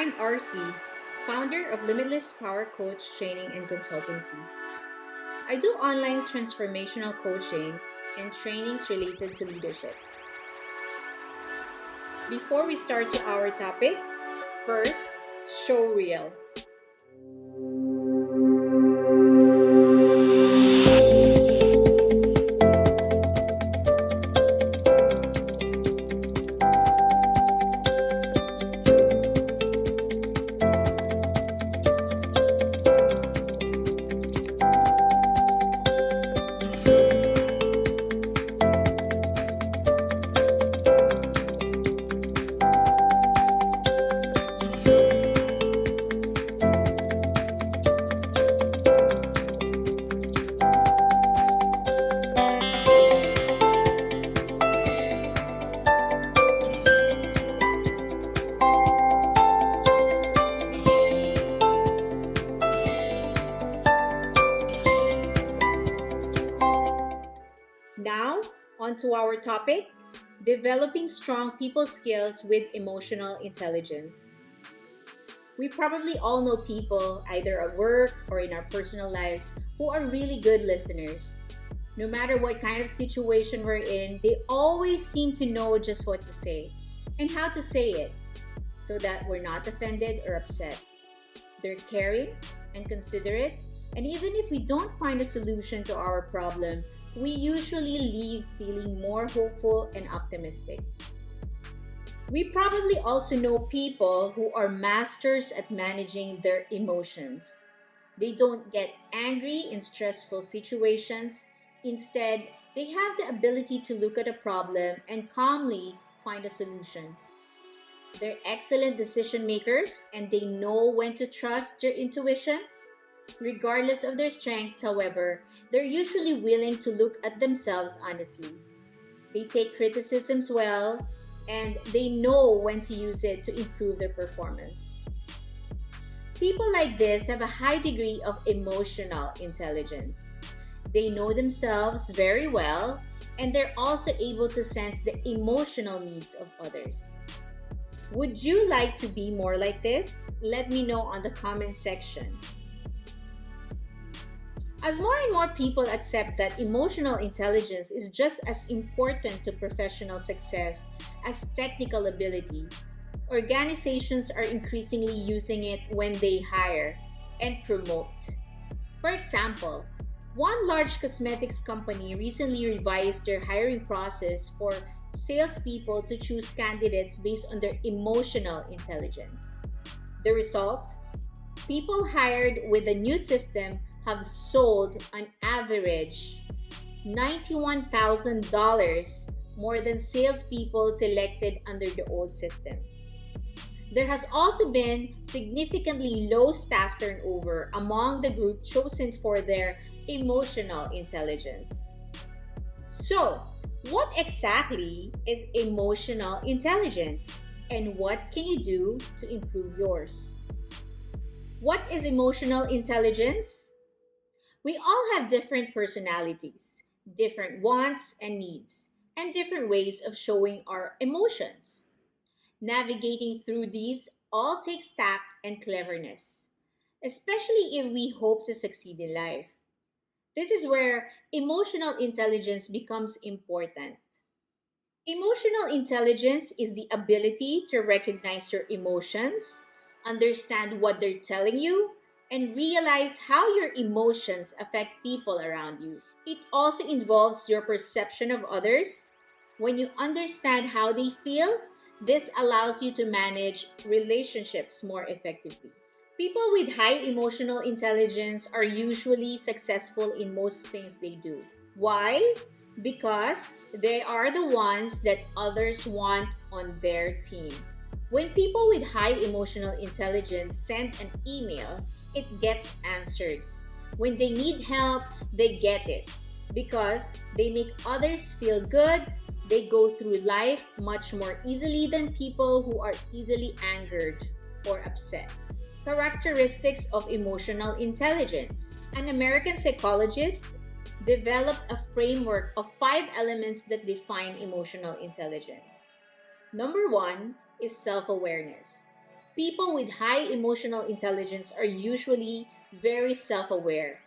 I'm RC, founder of Limitless Power Coach Training and Consultancy. I do online transformational coaching and trainings related to leadership. Before we start to our topic, first, show real. Now, on to our topic, developing strong people skills with emotional intelligence. We probably all know people, either at work or in our personal lives, who are really good listeners. No matter what kind of situation we're in, they always seem to know just what to say and how to say it so that we're not offended or upset. They're caring and considerate, and even if we don't find a solution to our problem, we usually leave feeling more hopeful and optimistic. We probably also know people who are masters at managing their emotions. They don't get angry in stressful situations. Instead, they have the ability to look at a problem and calmly find a solution. They're excellent decision makers and they know when to trust their intuition. Regardless of their strengths, however, they're usually willing to look at themselves honestly. They take criticisms well and they know when to use it to improve their performance. People like this have a high degree of emotional intelligence. They know themselves very well and they're also able to sense the emotional needs of others. Would you like to be more like this? Let me know on the comment section. As more and more people accept that emotional intelligence is just as important to professional success as technical ability, organizations are increasingly using it when they hire and promote. For example, one large cosmetics company recently revised their hiring process for salespeople to choose candidates based on their emotional intelligence. The result? People hired with the new system have sold on average $91,000 more than salespeople selected under the old system. There has also been significantly low staff turnover among the group chosen for their emotional intelligence. So, what exactly is emotional intelligence and what can you do to improve yours? What is emotional intelligence? We all have different personalities, different wants and needs, and different ways of showing our emotions. Navigating through these all takes tact and cleverness, especially if we hope to succeed in life. This is where emotional intelligence becomes important. Emotional intelligence is the ability to recognize your emotions, understand what they're telling you, and realize how your emotions affect people around you. It also involves your perception of others. When you understand how they feel, this allows you to manage relationships more effectively. People with high emotional intelligence are usually successful in most things they do. Why? Because they are the ones that others want on their team. When people with high emotional intelligence send an email, it gets answered. When they need help, they get it. Because they make others feel good, they go through life much more easily than people who are easily angered or upset. Characteristics of emotional intelligence. An American psychologist developed a framework of 5 elements that define emotional intelligence. Number one is self awareness. People with high emotional intelligence are usually very self aware.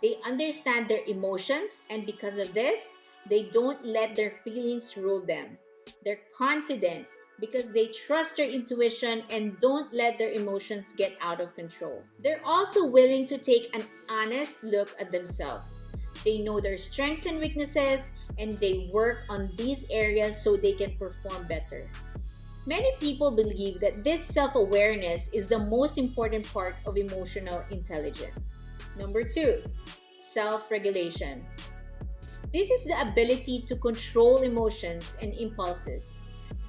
They understand their emotions, and because of this, they don't let their feelings rule them. They're confident because they trust their intuition and don't let their emotions get out of control. They're also willing to take an honest look at themselves. They know their strengths and weaknesses, and they work on these areas so they can perform better. Many people believe that this self awareness is the most important part of emotional intelligence. Number two, self regulation. This is the ability to control emotions and impulses.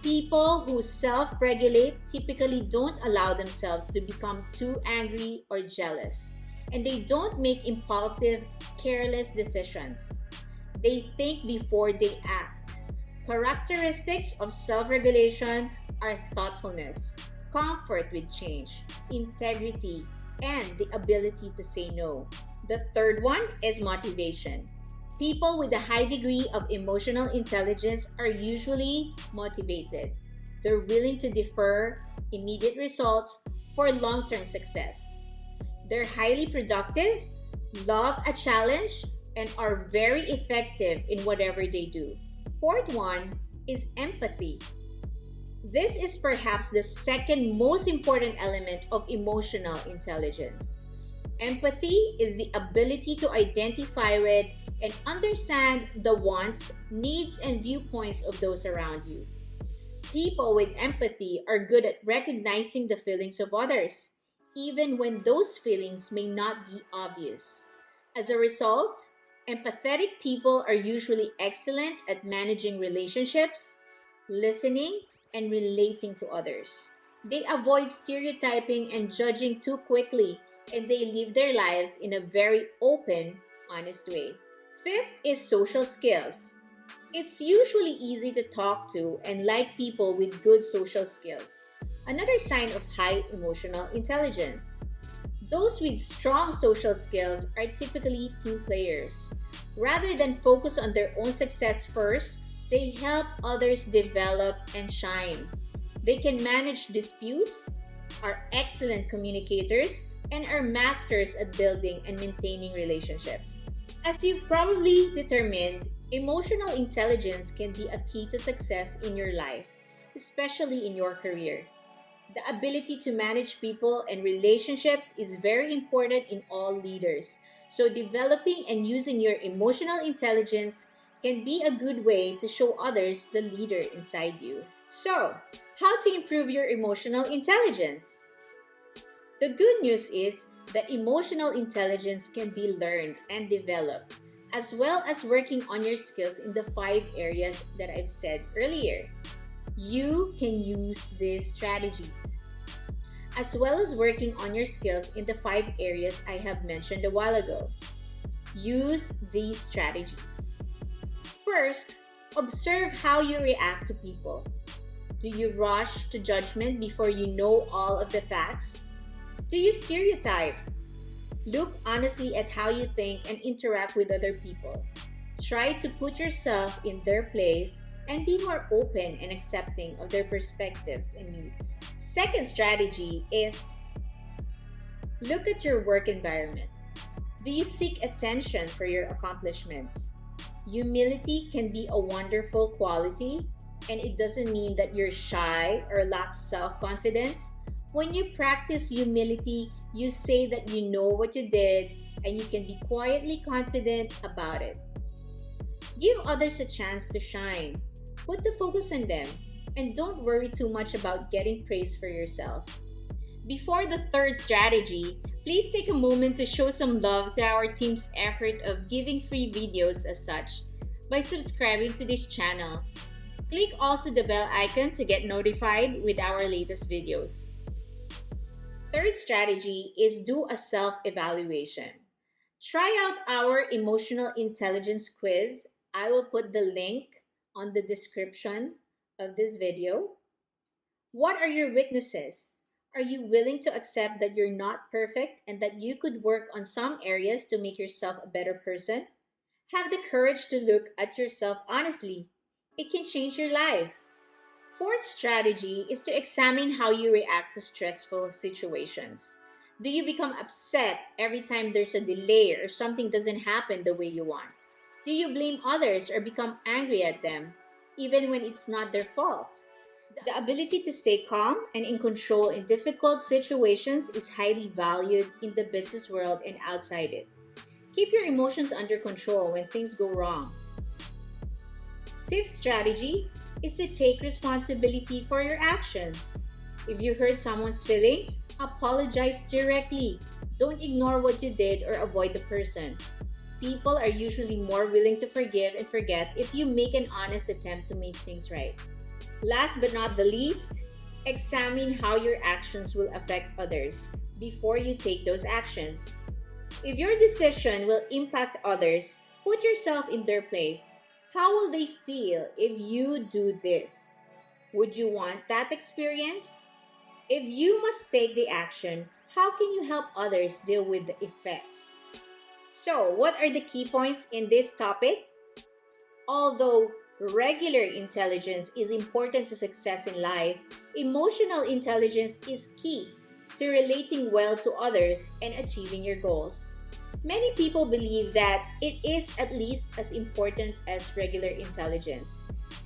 People who self regulate typically don't allow themselves to become too angry or jealous, and they don't make impulsive, careless decisions. They think before they act. Characteristics of self regulation are thoughtfulness, comfort with change, integrity, and the ability to say no. The third one is motivation. People with a high degree of emotional intelligence are usually motivated. They're willing to defer immediate results for long term success. They're highly productive, love a challenge, and are very effective in whatever they do. Fourth one is empathy. This is perhaps the second most important element of emotional intelligence. Empathy is the ability to identify with and understand the wants, needs, and viewpoints of those around you. People with empathy are good at recognizing the feelings of others, even when those feelings may not be obvious. As a result, empathetic people are usually excellent at managing relationships, listening, and relating to others. They avoid stereotyping and judging too quickly, and they live their lives in a very open, honest way. Fifth is social skills. It's usually easy to talk to and like people with good social skills. Another sign of high emotional intelligence. Those with strong social skills are typically team players. Rather than focus on their own success first, they help others develop and shine. They can manage disputes, are excellent communicators, and are masters at building and maintaining relationships. As you've probably determined, emotional intelligence can be a key to success in your life, especially in your career. The ability to manage people and relationships is very important in all leaders. So, developing and using your emotional intelligence can be a good way to show others the leader inside you. So, how to improve your emotional intelligence? The good news is that emotional intelligence can be learned and developed, as well as working on your skills in the five areas that I've said earlier. You can use these strategies, as well as working on your skills in the five areas I have mentioned a while ago. Use these strategies. First, observe how you react to people. Do you rush to judgment before you know all of the facts? Do you stereotype? Look honestly at how you think and interact with other people. Try to put yourself in their place and be more open and accepting of their perspectives and needs. Second strategy is look at your work environment. Do you seek attention for your accomplishments? Humility can be a wonderful quality, and it doesn't mean that you're shy or lack self confidence. When you practice humility, you say that you know what you did and you can be quietly confident about it. Give others a chance to shine. Put the focus on them and don't worry too much about getting praise for yourself. Before the third strategy, please take a moment to show some love to our team's effort of giving free videos as such by subscribing to this channel. Click also the bell icon to get notified with our latest videos. Third strategy is do a self-evaluation. Try out our emotional intelligence quiz. I will put the link on the description of this video. What are your weaknesses? Are you willing to accept that you're not perfect and that you could work on some areas to make yourself a better person? Have the courage to look at yourself honestly. It can change your life. Fourth strategy is to examine how you react to stressful situations. Do you become upset every time there's a delay or something doesn't happen the way you want? Do you blame others or become angry at them, even when it's not their fault? The ability to stay calm and in control in difficult situations is highly valued in the business world and outside it. Keep your emotions under control when things go wrong. Fifth strategy is to take responsibility for your actions. If you hurt someone's feelings, apologize directly. Don't ignore what you did or avoid the person. People are usually more willing to forgive and forget if you make an honest attempt to make things right. Last but not the least, examine how your actions will affect others before you take those actions. If your decision will impact others, put yourself in their place. How will they feel if you do this? Would you want that experience? If you must take the action, how can you help others deal with the effects? So, what are the key points in this topic? Although regular intelligence is important to success in life, emotional intelligence is key to relating well to others and achieving your goals. Many people believe that it is at least as important as regular intelligence,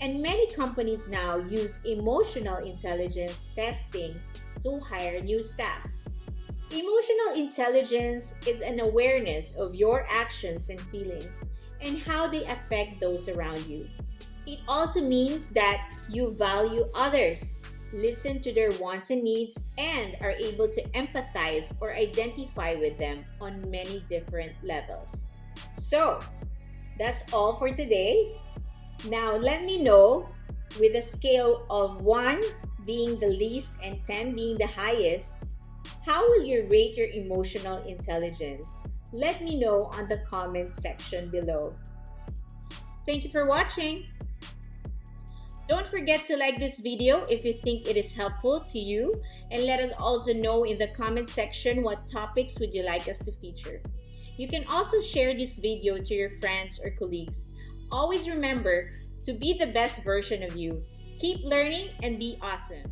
and many companies now use emotional intelligence testing to hire new staff. Emotional intelligence is an awareness of your actions and feelings and how they affect those around you. It also means that you value others, listen to their wants and needs, and are able to empathize or identify with them on many different levels. So, that's all for today. Now, let me know, with a scale of 1 being the least and 10 being the highest, how will you rate your emotional intelligence? Let me know on the comment section below. Thank you for watching. Don't forget to like this video if you think it is helpful to you, and let us also know in the comment section what topics would you like us to feature. You can also share this video to your friends or colleagues. Always remember to be the best version of you. Keep learning and be awesome.